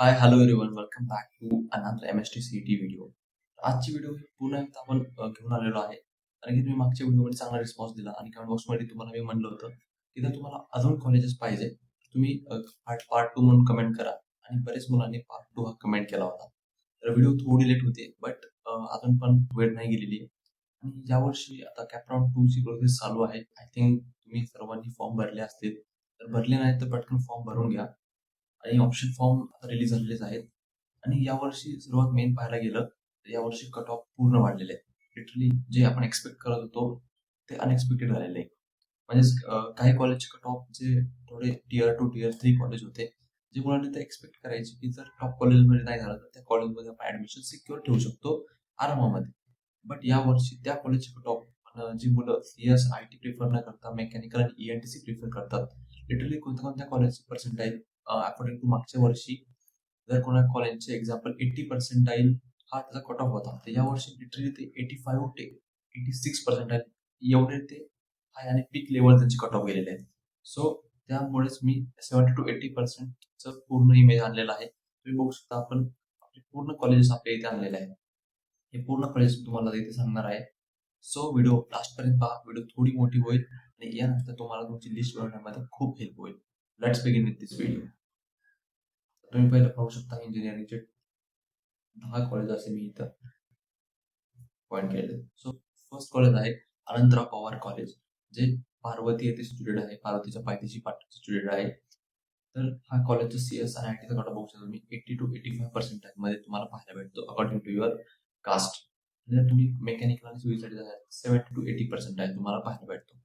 High, hello everyone. Welcome back to another MST CET video. आजची video पुन्हा एकदा आपण घेऊन आलेलो आहे. कारण की तुम्ही मागच्या व्हिडिओमध्ये चांगला रिस्पॉन्स दिला आणि कमेंट बॉक्समध्ये तुम्हाला मी म्हणलं होतं, की जर तुम्हाला अजून कॉलेजेस पाहिजे, तुम्ही पार्ट 2 म्हणून कमेंट करा आणि बरेच मुलांनी पार्ट 2 हा कमेंट केला होता. तर व्हिडिओ थोडी लेट होते, बट अजून पण वेळ नाही गेलेली आहे. आणि यावर्षी आता कॅपराउंड 2 ची प्रोसेस चालू आहे. आय थिंक तुम्ही सर्वांनी फॉर्म भरले असतील. तर भरले नाही तर पटकन फॉर्म भरून घ्या. आणि ऑप्शन फॉर्म रिलीज झालेलेच आहेत. आणि यावर्षी सर्वात मेन पाहायला गेलं तर यावर्षी कट ऑफ पूर्ण वाढलेले आहेत. लिटरली जे आपण एक्सपेक्ट करत होतो ते अनएक्सपेक्टेड झालेले आहे. म्हणजेच काही कॉलेजचे कट ऑफ जे थोडे टियर 2, टियर 3 कॉलेज होते, जे मुलांनी ते एक्सपेक्ट करायचे की जर टॉप कॉलेजमध्ये नाही झालं तर त्या कॉलेजमध्ये आपण ॲडमिशन सिक्युअर ठेवू शकतो आरामामध्ये. बट यावर्षी त्या कॉलेजचे कट ऑफ जी मुलं सीएस, आय-टी प्रिफर न करता मेकॅनिकल आणि ई-एन-टी-सी प्रिफर करतात. लिटरली कोणत्या-कोणत्या कॉलेजचे पर्सेंटाइल अकॉर्डिंग टू मागच्या वर्षी जर कोणा कॉलेजचे एक्झाम्पल 80 पर्सेंटाईल हा त्याचा कट ऑफ होता. तर यावर्षी लिटरली ते 85 ते 86 पर्सेंटाईल एवढे ते हाय आणि पीक लेव्हल त्यांचे कट ऑफ गेलेले आहेत. सो त्यामुळेच मी 70 टू 80% पूर्ण इमेज आणलेला आहे. तुम्ही बघू शकता आपण आपले पूर्ण कॉलेजेस आपल्या इथे आणलेले आहेत. हे पूर्ण कॉलेज तुम्हाला इथे सांगणार आहे. सो व्हिडिओ लास्टपर्यंत पहा. व्हिडिओ थोडी मोठी होईल आणि यानंतर तुम्हाला तुमची लिस्ट बनवण्यामध्ये खूप हेल्प होईल. Let's begin with this video. तुम्ही पहिलं पाहू शकता इंजिनिअरिंगचे 10 कॉलेज असे मी इथं पॉईंट केले. सो फर्स्ट कॉलेज आहे अनंतराव पवार कॉलेज, जे पार्वती येथे स्टुडेंट आहे. पार्वतीच्या पायथ्याशी स्टुडेंट आहे. तर हा कॉलेजचा सीएस आणि आय-टीचा कट ऑफ बघू शकता तुम्ही 80 टू 85% मध्ये तुम्हाला पाहायला भेटतो अकॉर्डिंग टू युअर कास्ट. जर तुम्ही मेकॅनिकल आणि सिव्हिलसाठी जाणार 70 टू 80% तुम्हाला पाहायला भेटतो.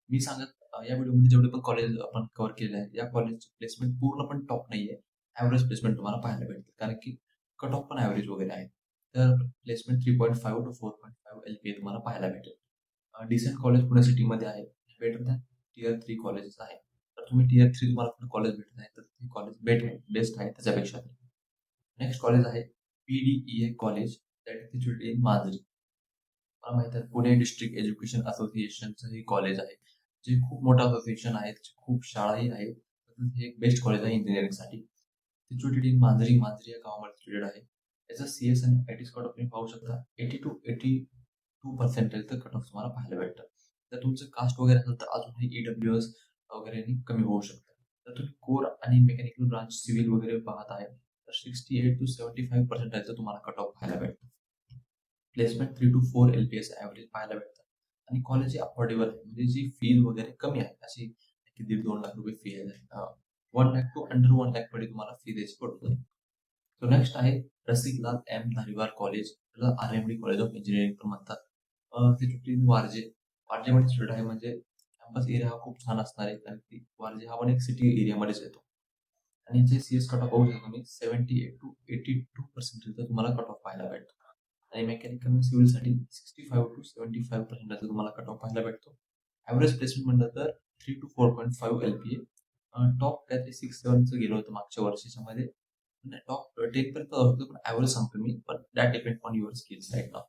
मी सांगत या व्हिडिओमध्ये जेवढे पण कॉलेज आपण कव्हर केले आहेत, या कॉलेजचे प्लेसमेंट पूर्ण पण टॉप नाहीये. ॲव्हरेज प्लेसमेंट तुम्हाला पाहायला भेटते. कारण की कट ऑफ पण ॲव्हरेज वगैरे आहे. तर प्लेसमेंट 3.5 टू 4.5 एल-पी-ए तुम्हाला पाहायला भेटेल. डिसेंट कॉलेज पुणे सिटीमध्ये आहे. बेटर दॅन टियर 3 कॉलेजेस आहे. तर तुम्ही टियर 3 तुम्हाला कुठे कॉलेज भेटत आहे, तर ते कॉलेज बेस्ट आहे त्याच्यापेक्षा. नेक्स्ट कॉलेज आहे PDEA college, that is situated in Manjari. मला माहिती आहे पुणे डिस्ट्रिक्ट एज्युकेशन असोसिएशनचं हे कॉलेज आहे, जे खूप मोठं असोसिएशन आहे, त्याची खूप शाळाही आहेत. तसंच हे एक बेस्ट कॉलेज आहे इंजिनिअरिंगसाठी. सिच्युएटेड इन मांजरी. मांजरी या गावामध्ये सिच्युएटेड आहे. याचा सीएस आणि आय-टी स्कॉट तुम्ही पाहू शकता 80 टू 82 पर्सेंटेजचं कट ऑफ तुम्हाला पाहायला भेटतं. जर तुमचं कास्ट वगैरे असेल तर अजूनही ईडब्ल्यूएस वगैरे कमी होऊ शकतं. तर तुम्ही कोर आणि मेकॅनिकल ब्रांच सिव्हिल वगैरे पाहत आहे तर 68 टू 75 पर्सेंटेजचं तुम्हाला कट ऑफ पाहायला भेटतं. प्लेसमेंट 3 टू 4 एल-पी-एस ॲव्हरेज पाहायला भेटतं. आणि कॉलेज अफोर्डेबल आहे. म्हणजे जी फीज वगैरे कमी आहे. अशी 1.5-2 लाख रुपये फी आहे. 1 लाख टू अंडर 1 लाख मध्ये तुम्हाला फी द्यायची पडून जाईल. सो नेक्स्ट आहे रसिकलाल एम धारीवाल कॉलेज, त्याला आर-एम-डी कॉलेज ऑफ इंजिनिअरिंग पण म्हणतात. ते फिफ्टीन वारजे. वारजेमध्ये स्टुडंट आहे म्हणजे कॅम्पस एरिया हा खूप छान असणार आहे. कारण की वारजे हा पण एक सिटी एरियामध्येच येतो. आणि जे सीएस कट ऑफ बघू शकता तुम्ही 78 टू 82% तुम्हाला कट ऑफ पाहायला भेटतो. आणि मेकॅनिकल आणि सिव्हिलसाठी 65 टू 75% तुम्हाला कट ऑफ पाहायला भेटतो. ॲव्हरेज प्लेसमेंट म्हणलं तर 3 टू 4.5 एल-पी-ए. टॉप काहीतरी 6-7चं गेलं होतं मागच्या वर्षीच्यामध्ये. टॉप 10 पर्यंत जाऊ शकतो, पण ॲव्हरेज सांगतो मी. पण that depend on your skills right now.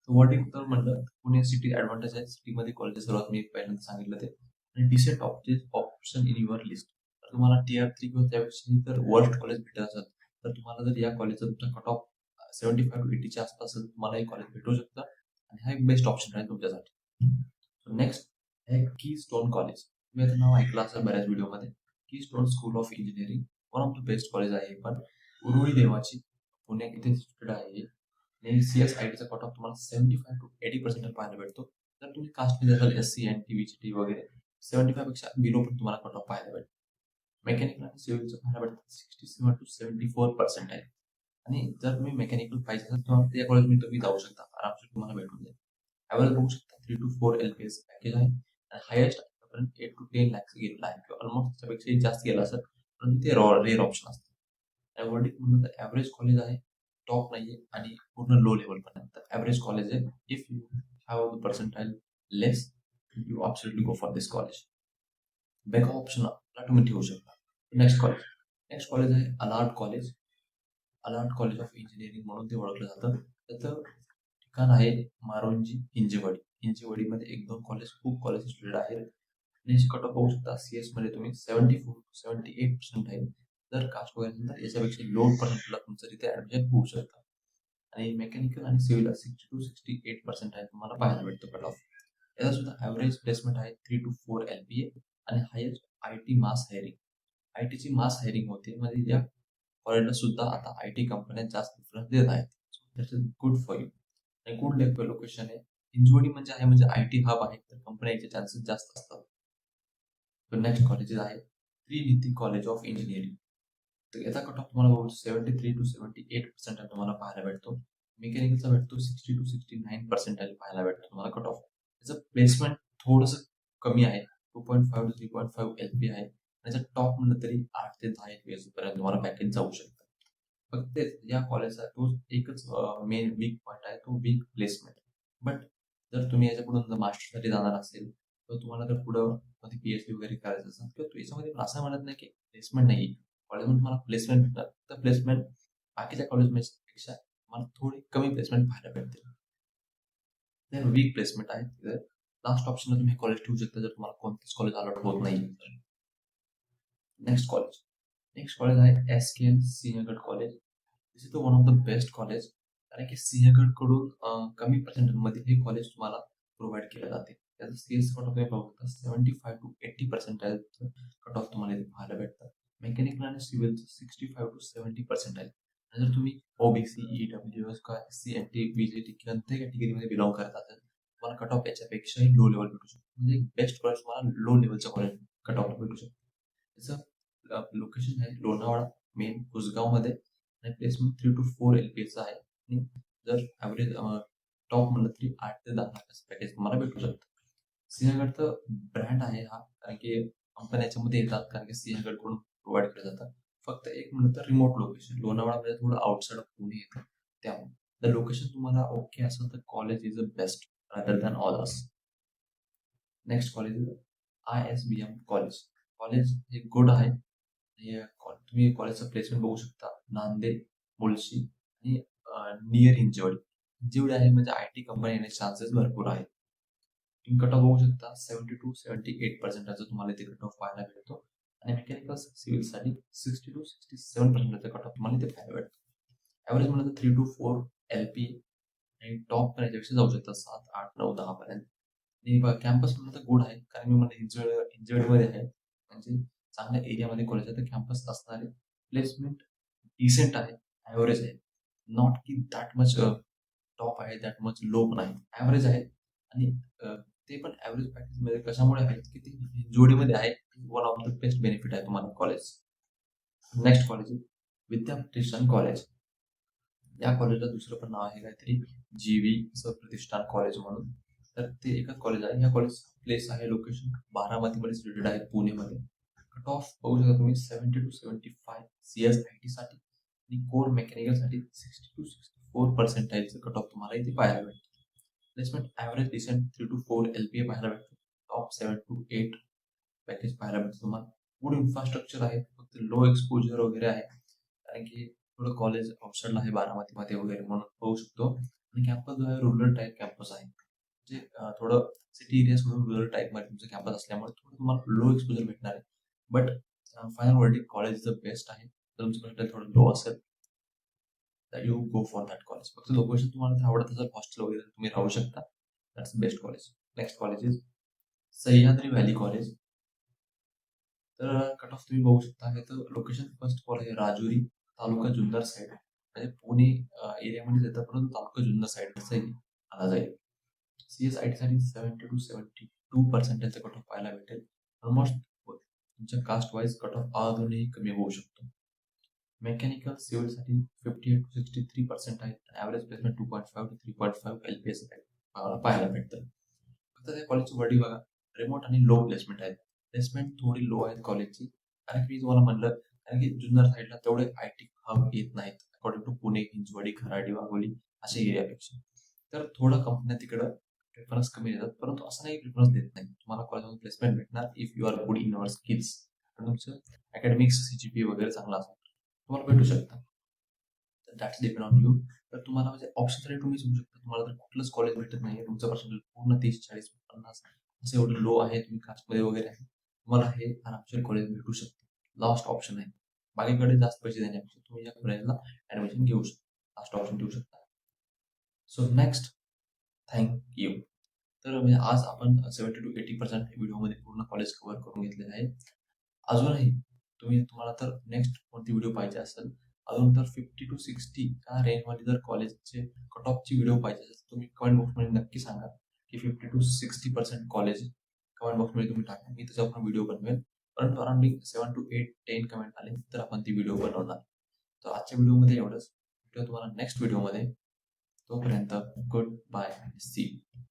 Wording तर म्हणलं पुणे सिटी ॲडव्हान्टेज आहे. सिटीमध्ये कॉलेजेस सर्वात मी पहिल्यांदा सांगितलं ते. आणि decent option in your list. तर तुम्हाला टियर 3 किंवा त्यापेक्षा जर वर्स्ट कॉलेज भेटत असेल, तर तुम्हाला जर या कॉलेजचा तुमचा कट ऑफ 75 टू 80च्या आसपास असेल, तुम्हाला हे कॉलेज भेटू शकतं. आणि हा एक बेस्ट ऑप्शन आहे तुमच्यासाठी. नेक्स्ट आहे कीस्टोन कॉलेज. तुम्ही याचं नाव ऐकलं असेल बऱ्याच व्हिडिओमध्ये. Keystone school of engineering one of the best college आहे हे पण. उरुळी देवाची पुणे इथे स्टुडंट आहे. आणि सीएस आय टीचा कट ऑफ तुम्हाला 75 टू 80% पाहायला भेटतो. जर तुम्ही कास्टमध्ये असाल एस-सी, एन-टी, व्ही-टी वगैरे 75 पेक्षा बिलो पण तुम्हाला कट ऑफ पाहायला भेटतो. मेकॅनिकल आणि सिव्हिलचं पाहायला भेटतं 67 टू 74% आहे. आणि जर तुम्ही मेकॅनिकल पाहिजे असेल तर या कॉलेजमध्ये तुम्ही जाऊ शकता. आरामशीर तुम्हाला भेटून जाईल. ॲव्हरेज बघू शकता 3 टू 4 एल-पी-एस पॅकेज आहे. आणि हायेस्ट आतापर्यंत 8 टू 10 लॅक्स गेलेला आहे किंवा ऑलमोस्ट त्याच्यापेक्षाही जास्त गेला असेल, परंतु ते रेअर ऑप्शन असतं. त्यामुळे म्हणलं तर ॲव्हरेज कॉलेज आहे, टॉप नाहीये आणि पूर्ण लो लेवल पण आहे. तर ॲव्हरेज कॉलेज आहे. If you have the percentile less, you absolutely go for this college. Backup ऑप्शनला तुम्ही ठेवू शकता. नेक्स्ट कॉलेज आहे Alard college. Alard college of engineering म्हणून ते ओळखलं जातं. त्याचं ठिकाण आहे मारोंजी हिंजेवाडी. हिंजेवाडीमध्ये 1-2 कॉलेज खूप कॉलेज स्टुडंट आहेत. आणि कट ऑफ बघू शकता सीएस मध्ये तुम्ही 74 टू 78% आहे. जर कास्ट वगैरे असेल तर याच्यापेक्षा लो पर्सेंटला तुमचं तिथे ॲडमिशन होऊ शकतं. आणि मेकॅनिकल आणि सिव्हिलला 60-68% आहे तुम्हाला पाहायला भेटतो कट ऑफ. याचा सुद्धा ॲव्हरेज प्लेसमेंट आहे 3 to 4 LPA आणि हायेस्ट आय-टी मास हायरिंग. आय-टीची मास हायरिंग होते म्हणजे या कॉलेजला सुद्धा आता आय-टी कंपन्या जास्त प्रिफरन्स देत आहेत. That's is good for you. आणि गुड लोकेशन आहे. हिंजवडी म्हणजे आय-टी हब आहे, तर कंपन्या याचे चान्सेस जास्त असतात. तर नेक्स्ट कॉलेजेस आहे त्रिनिती कॉलेज ऑफ इंजिनिअरिंग. तर याचा कट ऑफ तुम्हाला बघू 73 to 78% तुम्हाला पाहायला भेटतो. मेकॅनिकलचा भेटतो 60 to 69% पाहायला भेटतो तुम्हाला कट ऑफ. त्याचं प्लेसमेंट थोडंसं कमी आहे, 2.5 to 3.5 LP आहे. त्याचा टॉप म्हणलं तरी 8 ते 10 LPS पर्यंत तुम्हाला पॅकेज जाऊ शकतं. फक्त तेच या कॉलेजचा तो एकच मेन वीक पॉईंट आहे, तो वीक प्लेसमेंट. बट जर तुम्ही याच्यापुढून मास्टरसाठी जाणार असेल, तर तुम्हाला जर पुढं मध्ये PhD वगैरे करायचं असेल, तर याच्यामध्ये पण असं म्हणत नाही की प्लेसमेंट नाही. कॉलेजमध्ये तुम्हाला प्लेसमेंट भेटणार, तर प्लेसमेंट बाकीच्या कॉलेजपेक्षा तुम्हाला थोडी कमी प्लेसमेंट पाहायला भेटते. तर वीक प्लेसमेंट आहे तिथे. लास्ट ऑप्शनला तुम्ही कॉलेज ठेवू शकता जर तुम्हाला कोणतेच कॉलेज अलॉट होत नाही. नेक्स्ट कॉलेज आहे SKM Sinhagad college. This is the one of the best college, कारण की सिंहगडकडून कमी पर्सेंटेजमध्ये हे कॉलेज तुम्हाला प्रोव्हाइड केलं जाते. त्याचं सीएस कट ऑफ तुम्ही बघू शकता 75 to 80% कट ऑफ तुम्हाला इथे पाहायला भेटतात. मेकॅनिकल आणि सिव्हिलचं 65 to 70% आहे. आणि जर तुम्ही OBC, EWS का SC/ST, BJT कोणत्याही कॅटेगरीमध्ये बिलॉंग करत असाल, तुम्हाला कट ऑफ याच्यापेक्षाही लो लेवल भेटू शकतो. म्हणजे बेस्ट कॉलेज तुम्हाला लो लेवलचं कॉलेज कट ऑफ भेटू शकतो. त्याचं लोकेशन आहे लोणावळा मेन कुसगावमध्ये आणि प्लेसमेंट 3 to 4 LPAचं आहे. आणि जर ॲव्हरेज टॉप म्हणलं तरी 8 ते 10 लाखाचं पॅकेज तुम्हाला भेटू शकतं. सिंहगडचं ब्रँड आहे हा, कारण की कंपन्या याच्यामध्ये येतात, कारण की सिंहगडकडून प्रोव्हाइड केलं जातं. फक्त एक म्हणलं तर रिमोट लोकेशन लोणावळा म्हणजे थोडं आउटसाइड ऑफ पुणे येतं, त्यामुळे जर लोकेशन तुम्हाला ओके असेल तर college is a best rather than others. Next college ISBM college. College हे गुड आहे. तुम्ही कॉलेजचं प्लेसमेंट बघू शकता नांदेड, मुळशी आणि नियर हिंजवडी. हिंजवडी आहे म्हणजे IT कंपनी येण्याचे चान्सेस भरपूर आहेत. तुम्ही कट ऑफ बघू शकता 70 to 78% तुम्हाला इथे कट ऑफ पाहायला भेटतो. आणि मेकॅनिकल सिव्हिलसाठी 60 to 67% कट ऑफ तुम्हाला इथे पाहायला भेटतो. ॲव्हरेज म्हणलं तर 3 to 4 LP आणि टॉप पण याच्यापेक्षा जाऊ शकतात 7, 8, 9, 10 पर्यंत. आणि कॅम्पस म्हणलं तर गुड आहे, कारण मी म्हणलं हिंजवडीमध्ये आहे, म्हणजे चांगल्या एरियामध्ये कॉलेज आहे, तर कॅम्पस असणारे प्लेसमेंट डिसेंट आहे, ॲव्हरेज आहे. नॉट की दॅट मच टॉप आहे, दॅट मच लो पण आहे, ॲव्हरेज आहे. आणि ते पण ॲव्हरेज पॅकेजमध्ये कशामुळे आहेत की ते जोडीमध्ये आहे. One of the best benefit आहे तुम्हाला college. Next college Vidyapratishthan college. या कॉलेजला दुसरं पण नाव आहे काहीतरी GV प्रतिष्ठान कॉलेज म्हणून. तर ते एकच कॉलेज आहे. या कॉलेज प्लेस आहे लोकेशन बारामतीमध्ये सिलेक्टेड आहे पुणेमध्ये. कट ऑफ बघू शकता तुम्ही 70 to 75 CS IT साठी आणि कोर मेकॅनिकलसाठी 60 to 64% कट ऑफ तुम्हाला इथे पाहायला भेटतो. Placement average decent 3 to 4 LPA पाहायला भेटतो. टॉप 7 to 8 पॅकेज पाहायला भेटतो तुम्हाला. गुड इन्फ्रास्ट्रक्चर आहे, फक्त लो एक्सपोजर वगैरे आहे, कारण की थोडं कॉलेज आउटसाईडला आहे बारामतीमध्ये वगैरे म्हणून होऊ शकतो. आणि कॅम्पस जो आहे रुरल टाईप कॅम्पस आहे, म्हणजे थोडं सिटी एरिया सोडून रुरल टाईपमध्ये तुमचं कॅम्पस असल्यामुळे थोडं तुम्हाला लो एक्सपोजर भेटणार आहे. But final wording college is the best आहे. जर तुमचं मेंटल थोडं लो असेल तर you go for that college. फक्त लोकेशन तुम्हाला जर आवडत असेल हॉस्टेल वगैरे तुम्ही राहू शकता. That's best college. Next college is Sahyadri valley college. तर कट ऑफ तुम्ही बघू शकता. हे तर लोकेशन फर्स्ट ऑफ ऑल आहे राजुरी, तालुका जुन्नर साईड, म्हणजे पुणे एरियामध्ये येतं, परंतु तालुका जुन्नर साईडचाही आला जाईल. CS IT साठी 70 to 72% कट ऑफ पाहायला भेटेल. ऑलमोस्ट तुमच्या कास्ट वाईज कट ऑफ अजूनही कमी होऊ शकतो. मेकॅनिकल सिव्हिलसाठी 58 to 63% आहे. ॲव्हरेज प्लेसमेंट 2.5 to 3.5 LPS पाहायला भेटतं. फक्त त्या कॉलेजची वर्डी बघा, रिमोट आणि लो प्लेसमेंट आहे. प्लेसमेंट थोडी लो आहे कॉलेजची, कारण की मी तुम्हाला म्हणलं, कारण की जुन्नर साईडला तेवढे IT हब येत नाहीत अकॉर्डिंग टू पुणे, हिंजवडी, खराडी, वाघोली अशा एरियापेक्षा. तर थोडं कंपन्या तिकडं प्रेफरन्स कमी देतात, परंतु असं नाही प्रेफरन्स देत नाही. तुम्हाला कॉलेजमध्ये प्लेसमेंट भेटणार if you are good in your skills आणि तुमचं अकॅडमिक्स CGPA वगैरे चांगला असेल तुम्हाला भेटू शकतं. तर दॅट्स डिपेंड ऑन यू. तर तुम्हाला म्हणजे ऑप्शनसाठी तुम्ही समजू शकता, तुम्हाला जर कुठलंच कॉलेज भेटत नाही, तुमचं पर्सेंटेज पूर्ण 30, 40, 50 असं एवढं लो आहे, तुम्ही कास्टमध्ये वगैरे आहे, तुम्हाला हे आरामशीर कॉलेज भेटू शकतं. लास्ट ऑप्शन आहे. बाकीकडे जास्त पैसे देण्यापेक्षा तुम्ही या कॉलेजला ॲडमिशन घेऊ शकता. लास्ट ऑप्शन देऊ शकता. So next, thank you. तर म्हणजे आज आपण 70 to 80% व्हिडिओमध्ये पूर्ण कॉलेज कव्हर करून घेतलेलं आहे. अजूनही तुम्हाला तर नेक्स्ट कोणती व्हिडिओ पाहिजे असेल, अजून तर 50 to 60 या रेंजमध्ये जर कॉलेजचे कट ऑफची व्हिडिओ पाहिजे असेल, तर तुम्ही कमेंट बॉक्समध्ये नक्की सांगा की 50 to 60% कॉलेज कमेंट बॉक्समध्ये तुम्ही टाका. मी त्याच्यावर पण व्हिडिओ बनवेल. परंतु अराउंडिंग 7 to 8, 10 कमेंट आले तर आपण ती व्हिडिओ बनवणार. तर आजच्या व्हिडिओमध्ये एवढंच. भेटूया तुम्हाला नेक्स्ट व्हिडिओमध्ये. तोपर्यंत गुड बाय. C you.